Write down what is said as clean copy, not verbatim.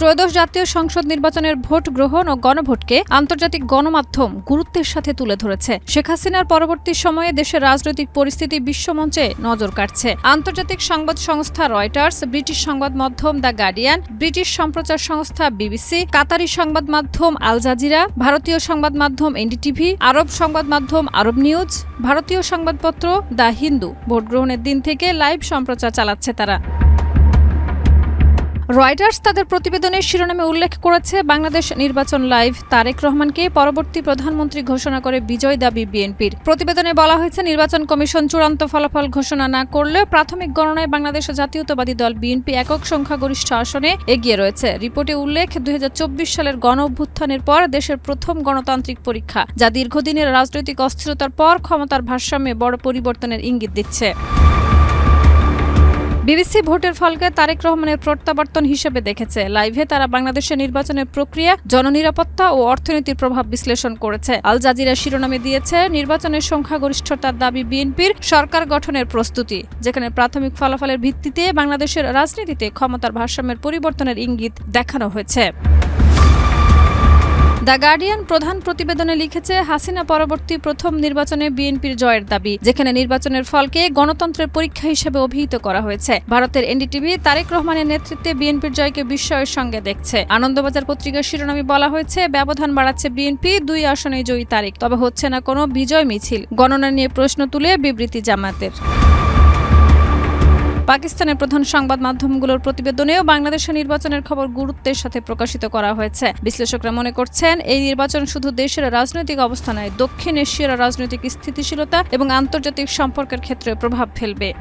ত্রয়োদশ জাতীয় সংসদ নির্বাচনের ভোট গ্রহণ ও গণভোটকে আন্তর্জাতিক গণমাধ্যম গুরুত্বের সাথে তুলে ধরেছে। শেখ হাসিনার পরবর্তী সময়ে দেশের রাজনৈতিক পরিস্থিতি বিশ্বমঞ্চে নজর কাটছে। আন্তর্জাতিক সংবাদ সংস্থা রয়টার্স, ব্রিটিশ সংবাদ মাধ্যম দ্য গার্ডিয়ান, ব্রিটিশ সম্প্রচার সংস্থা বিবিসি, কাতারি সংবাদ মাধ্যম আল জাজিরা, ভারতীয় সংবাদ মাধ্যম এনডিটিভি, আরব সংবাদ মাধ্যম আরব নিউজ, ভারতীয় সংবাদপত্র দ্য হিন্দু ভোট গ্রহণের দিন থেকে লাইভ সম্প্রচার চালাচ্ছে তারা। রয়টার্স তাদের প্রতিবেদনের শিরোনামে উল্লেখ করেছে, বাংলাদেশ নির্বাচন লাইভ, তারেক রহমানকে পরবর্তী প্রধানমন্ত্রী ঘোষণা করে বিজয় দাবি বিএনপির। প্রতিবেদনে বলা হয়েছে, নির্বাচন কমিশন চূড়ান্ত ফলাফল ঘোষণা না করলেও প্রাথমিক গণনায় বাংলাদেশ জাতীয়তাবাদী দল বিএনপি একক সংখ্যাগরিষ্ঠ আসনে এগিয়ে রয়েছে। রিপোর্টে উল্লেখ, ২০২৪ সালের গণ-অভ্যুত্থানের পর দেশের প্রথম গণতান্ত্রিক পরীক্ষা, যা দীর্ঘদিনের রাজনৈতিক অস্থিরতার পর ক্ষমতার ভারসাম্যে বড় পরিবর্তনের ইঙ্গিত দিচ্ছে। বিবিসি ভোটের ফলকে তারেক রহমানের প্রত্যাবর্তন হিসেবে দেখেছে। লাইভে তারা বাংলাদেশের নির্বাচনের প্রক্রিয়া, জননিরাপত্তা ও অর্থনীতির প্রভাব বিশ্লেষণ করেছে। আল জাজিরা শিরোনামে দিয়েছে, নির্বাচনের সংখ্যাগরিষ্ঠতার দাবি বিএনপির, সরকার গঠনের প্রস্তুতি, যেখানে প্রাথমিক ফলাফলের ভিত্তিতে বাংলাদেশের রাজনীতিতে ক্ষমতার ভারসাম্যের পরিবর্তনের ইঙ্গিত দেখানো হয়েছে। দ্য গার্ডিয়ান প্রধান প্রতিবেদনে লিখেছে, হাসিনা পরবর্তী প্রথম নির্বাচনে বিএনপির জয়ের দাবি, যেখানে নির্বাচনের ফলকে গণতন্ত্রের পরীক্ষা হিসেবে অভিহিত করা হয়েছে। ভারতের এনডিটিভি তারেক রহমানের নেতৃত্বে বিএনপির জয়কে বিস্ময়ের সঙ্গে দেখছে। আনন্দবাজার পত্রিকার শিরোনামে বলা হয়েছে, ব্যবধান বাড়াচ্ছে বিএনপি, ২ আসনেই জয়ী তারেক, তবে হচ্ছে না কোনো বিজয় মিছিল। গণনা নিয়ে প্রশ্ন তুলে বিবৃতি জামায়াতের। পাকিস্তানের প্রধান সংবাদ মাধ্যমগুলোর প্রতিবেদনেও বাংলাদেশের নির্বাচনের খবর গুরুত্বের সাথে প্রকাশিত করা হয়েছে। বিশ্লেষকরা মনে করছেন, এই নির্বাচন শুধু দেশের রাজনৈতিক অবস্থা নয়, দক্ষিণ এশিয়ার রাজনৈতিক স্থিতিশীলতা এবং আন্তর্জাতিক সম্পর্কের ক্ষেত্রে প্রভাব ফেলবে।